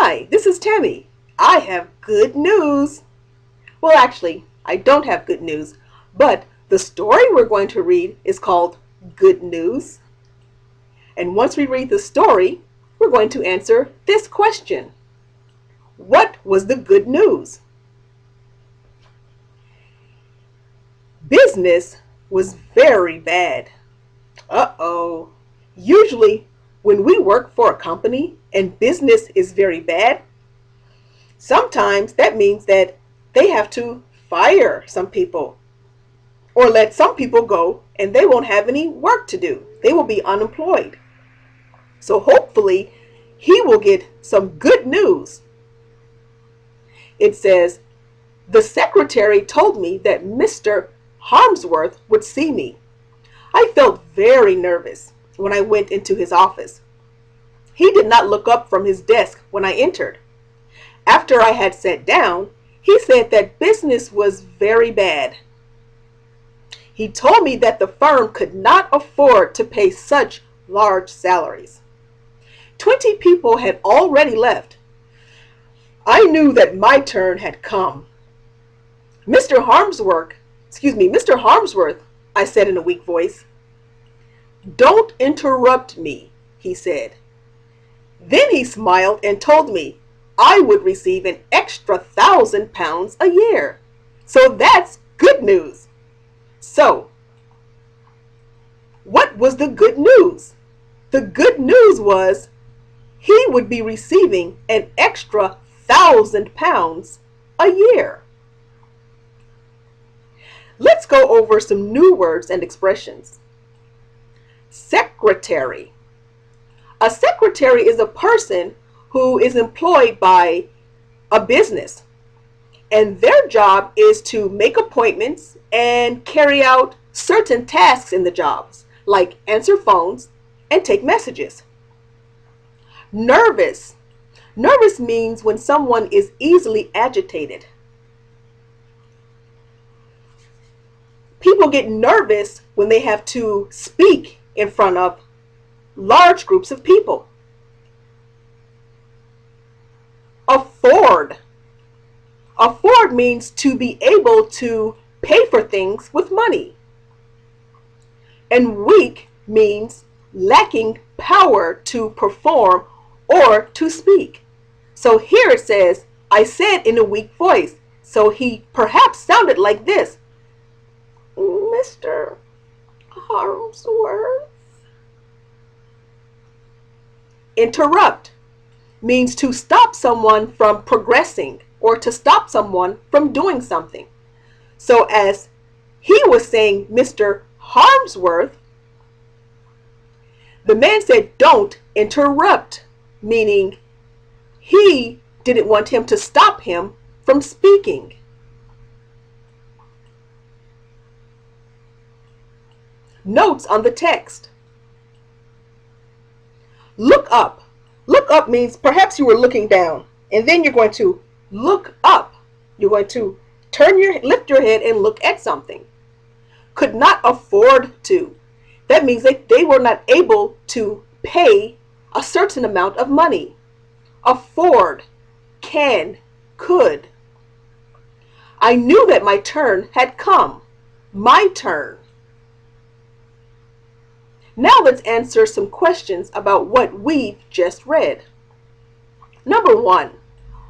Hi, this is Tammy. I have good news. Well, actually, I don't have good news, but the story we're going to read is called Good News. And once we read the story, we're going to answer this question. What was the good news? Business was very bad. Uh-oh. Usually, when we work for a company and business is very bad, sometimes that means that they have to fire some people or let some people go and they won't have any work to do. They will be unemployed. So hopefully, he will get some good news. It says, the secretary told me that Mr. Harmsworth would see me. I felt very nervous when I went into his office. He did not look up from his desk when I entered. After I had sat down, he said that business was very bad. He told me that the firm could not afford to pay such large salaries. 20 people had already left. I knew that my turn had come. Mr. Harmsworth, I said in a weak voice. Don't interrupt me, he said. Then he smiled and told me I would receive an extra £1,000 a year. So that's good news. So, what was the good news? The good news was he would be receiving an extra £1,000 a year. Let's go over some new words and expressions. Secretary. A secretary is a person who is employed by a business, and their job is to make appointments and carry out certain tasks in the jobs, like answer phones and take messages. Nervous. Nervous means when someone is easily agitated. People get nervous when they have to speak in front of large groups of people. Afford. Afford means to be able to pay for things with money. And weak means lacking power to perform or to speak. So here it says, I said in a weak voice. So he perhaps sounded like this. Mr. Harmsworth. Interrupt means to stop someone from progressing or to stop someone from doing something. So as he was saying Mr. Harmsworth, the man said don't interrupt, meaning he didn't want him to stop him from speaking. Notes on the text. Look up. Look up means perhaps you were looking down, and then you're going to look up. You're going to lift your head and look at something. Could not afford to. That means that they were not able to pay a certain amount of money. Afford, can, could. I knew that my turn had come. My turn. Now let's answer some questions about what we've just read. Number 1,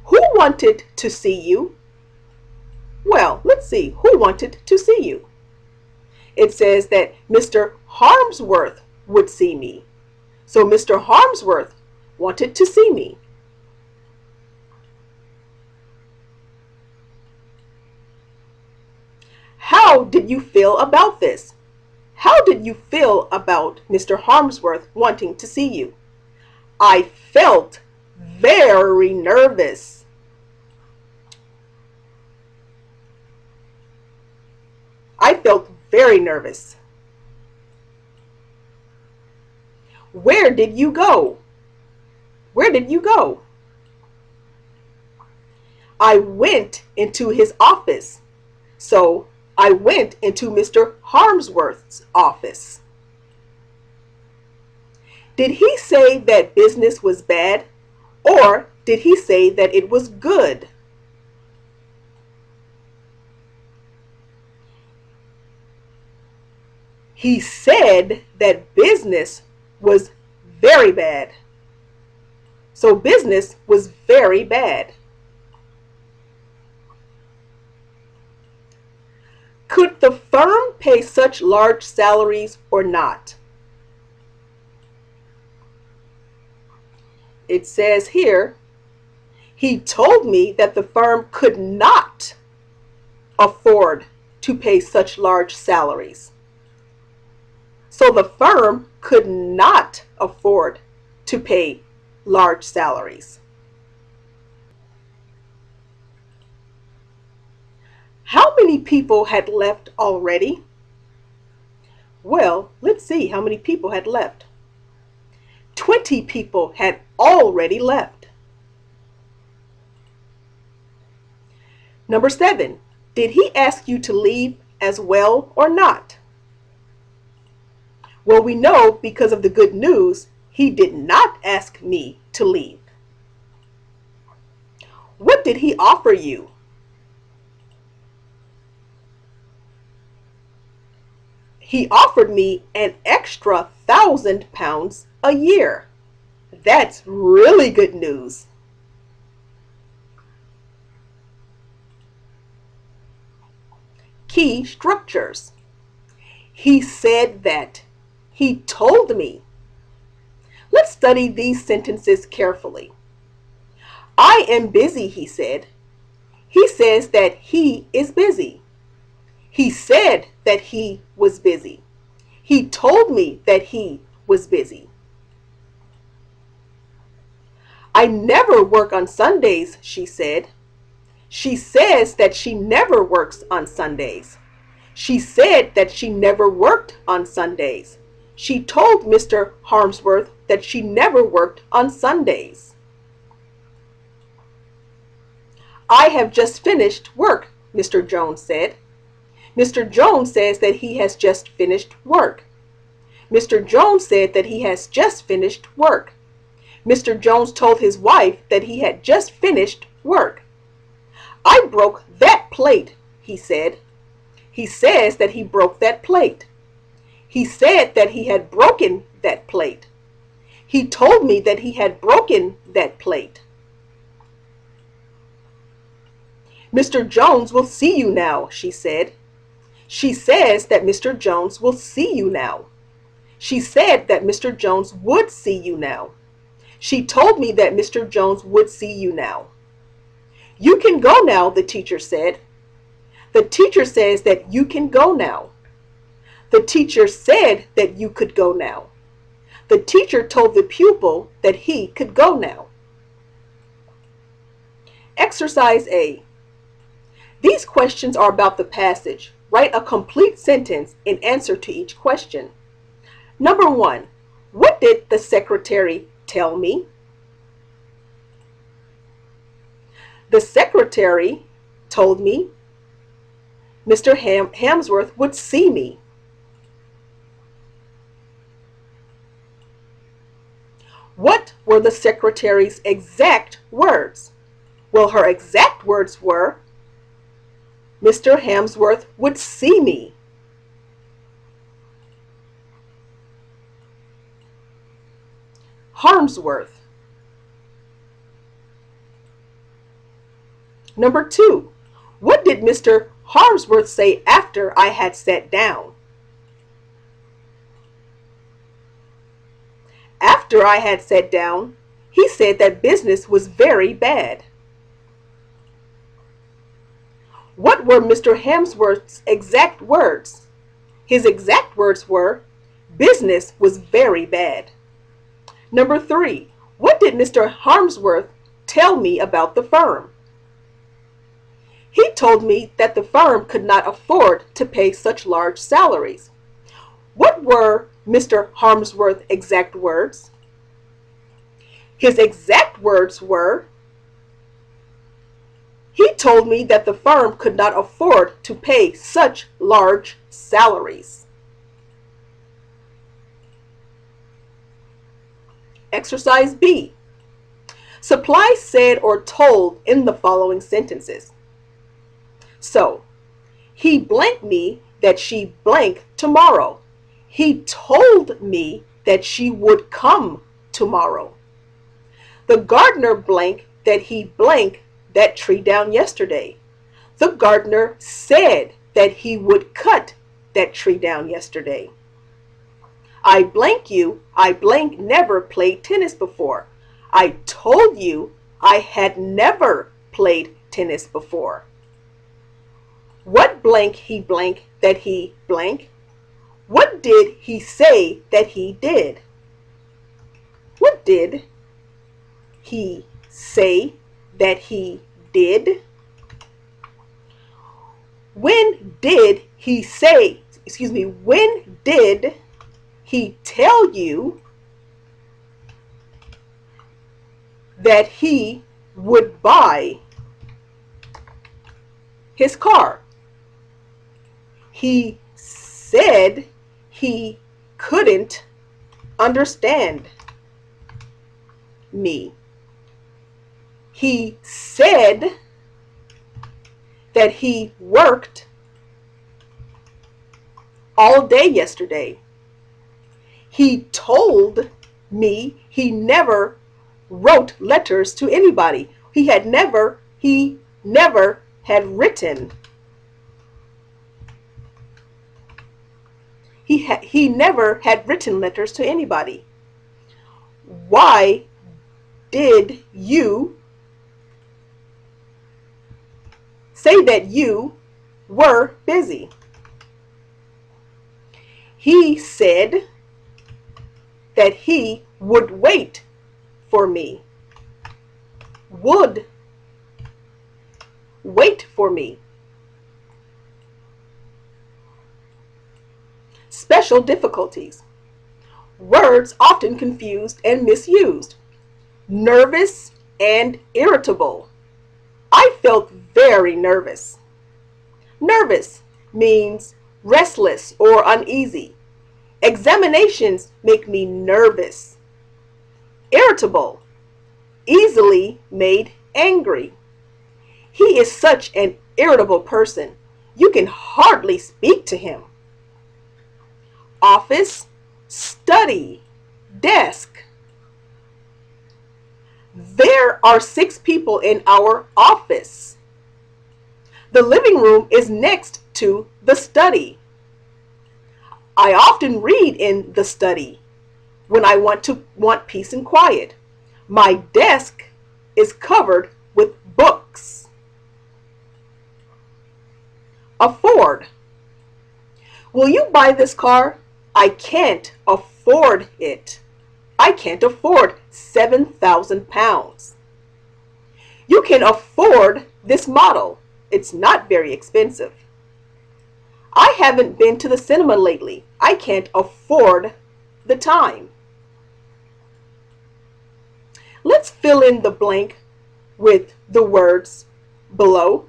who wanted to see you? Well, let's see, who wanted to see you? It says that Mr. Harmsworth would see me. So Mr. Harmsworth wanted to see me. How did you feel about this? How did you feel about Mr. Harmsworth wanting to see you? I felt very nervous. I felt very nervous. Where did you go? Where did you go? I went into his office. So I went into Mr. Harmsworth's office. Did he say that business was bad, or did he say that it was good? He said that business was very bad. So business was very bad. Could the firm pay such large salaries or not? It says here, he told me that the firm could not afford to pay such large salaries. So the firm could not afford to pay large salaries. How many people had left already? Well, let's see how many people had left. 20 people had already left. Number 7, did he ask you to leave as well or not? Well, we know because of the good news, he did not ask me to leave. What did he offer you? He offered me an extra £1,000 a year. That's really good news. Key structures. He said that. He told me. Let's study these sentences carefully. I am busy, he said. He says that he is busy. He said that he was busy. He told me that he was busy. I never work on Sundays, she said. She says that she never works on Sundays. She said that she never worked on Sundays. She told Mr. Harmsworth that she never worked on Sundays. I have just finished work, Mr. Jones said. Mr. Jones says that he has just finished work. Mr. Jones said that he has just finished work. Mr. Jones told his wife that he had just finished work. I broke that plate, he said. He says that he broke that plate. He said that he had broken that plate. He told me that he had broken that plate. Mr. Jones will see you now, she said. She says that Mr. Jones will see you now. She said that Mr. Jones would see you now. She told me that Mr. Jones would see you now. You can go now, the teacher said. The teacher says that you can go now. The teacher said that you could go now. The teacher told the pupil that he could go now. Exercise A. These questions are about the passage. Write a complete sentence in answer to each question. Number 1. What did the secretary tell me? The secretary told me Mr. Harmsworth would see me. What were the secretary's exact words? Well, her exact words were, Mr. Harmsworth would see me. Harmsworth. Number 2. What did Mr. Harmsworth say after I had sat down? After I had sat down, he said that business was very bad. What were Mr. Harmsworth's exact words? His exact words were, business was very bad. Number 3. What did Mr. Harmsworth tell me about the firm? He told me that the firm could not afford to pay such large salaries. What were Mr. Harmsworth's exact words? His exact words were, he told me that the firm could not afford to pay such large salaries. Exercise B. Supply said or told in the following sentences. So, he blanked me that she blanked tomorrow. He told me that she would come tomorrow. The gardener blanked that he blanked that tree down yesterday. The gardener said that he would cut that tree down yesterday. I blank you, I blank never played tennis before. I told you I had never played tennis before. What blank he blank that he blank? What did he say that he did? What did he say that he did? When did he say, when did he tell you that he would buy his car? He said he couldn't understand me. He said that he worked all day yesterday. He told me he never wrote letters to anybody. He never had written. He never had written letters to anybody. Why did you say that you were busy? He said that he would wait for me. Would wait for me. Special difficulties. Words often confused and misused. Nervous and irritable. I felt very nervous. Nervous means restless or uneasy. Examinations make me nervous. Irritable, easily made angry. He is such an irritable person. You can hardly speak to him. Office, study, desk. There are 6 people in our office. The living room is next to the study. I often read in the study when I want peace and quiet. My desk is covered with books. Afford. Will you buy this car? I can't afford it. I can't afford £7,000. You can afford this model. It's not very expensive. I haven't been to the cinema lately. I can't afford the time. Let's fill in the blank with the words below.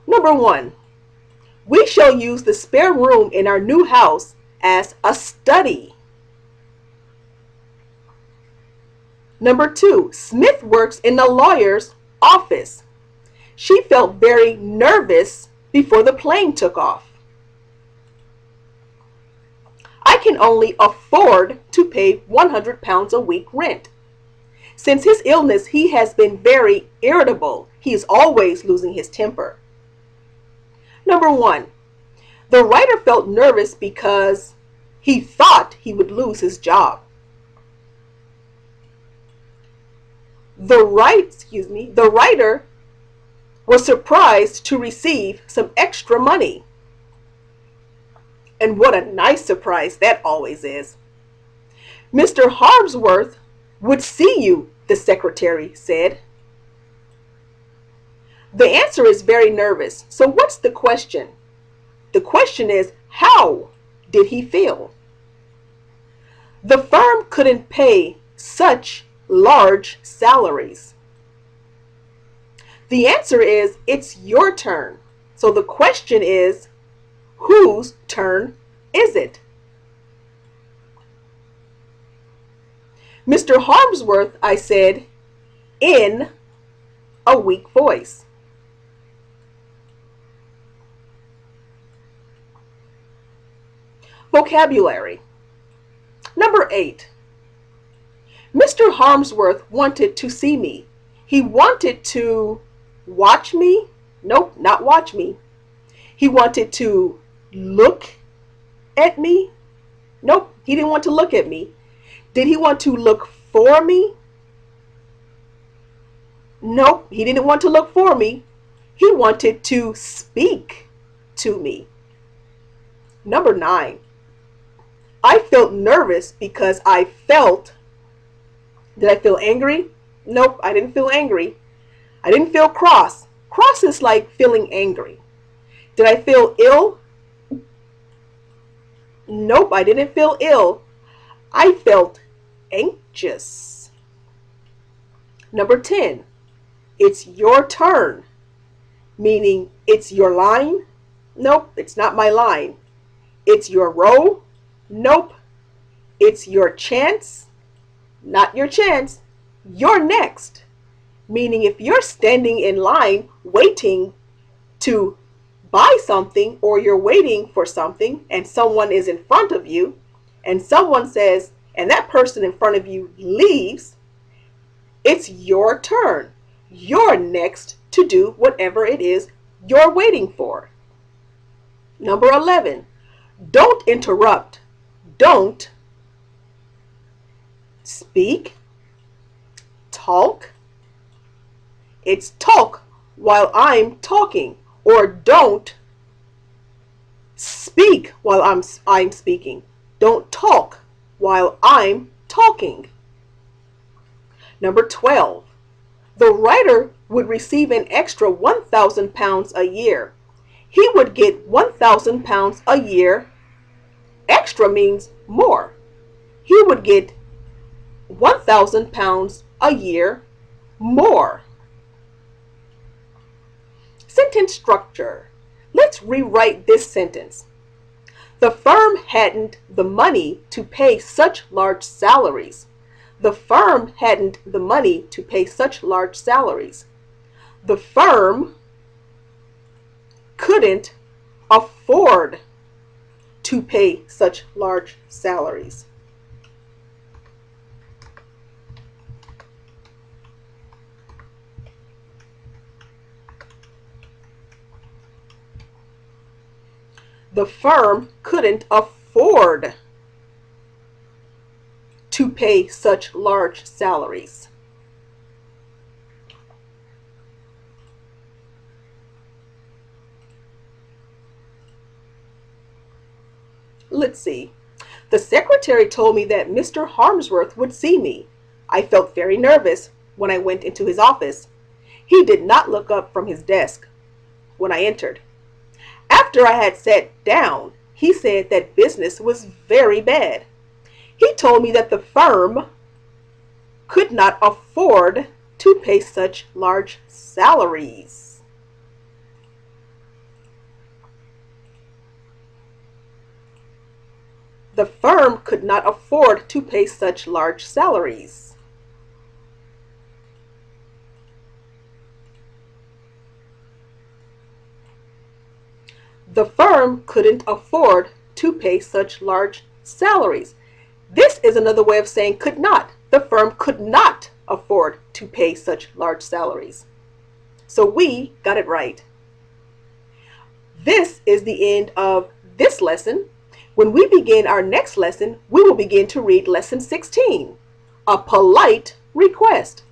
Number 1, we shall use the spare room in our new house as a study. Number 2, Smith works in the lawyer's office. She felt very nervous before the plane took off. I can only afford to pay £100 a week rent. Since his illness, he has been very irritable. He is always losing his temper. Number 1, the writer felt nervous because he thought he would lose his job. The writer was surprised to receive some extra money. And what a nice surprise that always is. Mr. Harmsworth would see you, the secretary said. The answer is very nervous. So what's the question? The question is, how did he feel? The firm couldn't pay such large salaries. The answer is, it's your turn. So the question is, whose turn is it? Mr. Harmsworth, I said, in a weak voice. Vocabulary. Number 8. Mr. Harmsworth wanted to see me. He wanted to watch me. Nope, not watch me. He wanted to look at me. Nope, he didn't want to look at me. Did he want to look for me? Nope, he didn't want to look for me. He wanted to speak to me. Number 9. I felt nervous because I felt. Did I feel angry? Nope, I didn't feel angry. I didn't feel cross. Cross is like feeling angry. Did I feel ill? Nope, I didn't feel ill. I felt anxious. Number 10. It's your turn, meaning it's your line. Nope, it's not my line. It's your row. Nope, it's your chance. Not your chance. You're next, meaning if you're standing in line waiting to buy something, or you're waiting for something and someone is in front of you and someone says, and that person in front of you leaves, it's your turn. You're next to do whatever it is you're waiting for. Number 11, don't interrupt. Don't speak, talk. It's talk while I'm talking, or don't speak while I'm speaking. Don't talk while I'm talking. Number 12, the writer would receive an extra 1,000 pounds a year. He would get 1,000 pounds a year. Extra means more. He would get 1,000 pounds a year more. Sentence structure. Let's rewrite this sentence. The firm hadn't the money to pay such large salaries. The firm hadn't the money to pay such large salaries. The firm couldn't afford to pay such large salaries. The firm couldn't afford to pay such large salaries. Let's see. The secretary told me that Mr. Harmsworth would see me. I felt very nervous when I went into his office. He did not look up from his desk when I entered. After I had sat down, he said that business was very bad. He told me that the firm could not afford to pay such large salaries. The firm could not afford to pay such large salaries. The firm couldn't afford to pay such large salaries. This is another way of saying could not. The firm could not afford to pay such large salaries. So we got it right. This is the end of this lesson. When we begin our next lesson, we will begin to read lesson 16, a polite request.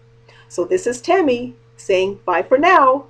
So this is Tammy saying bye for now.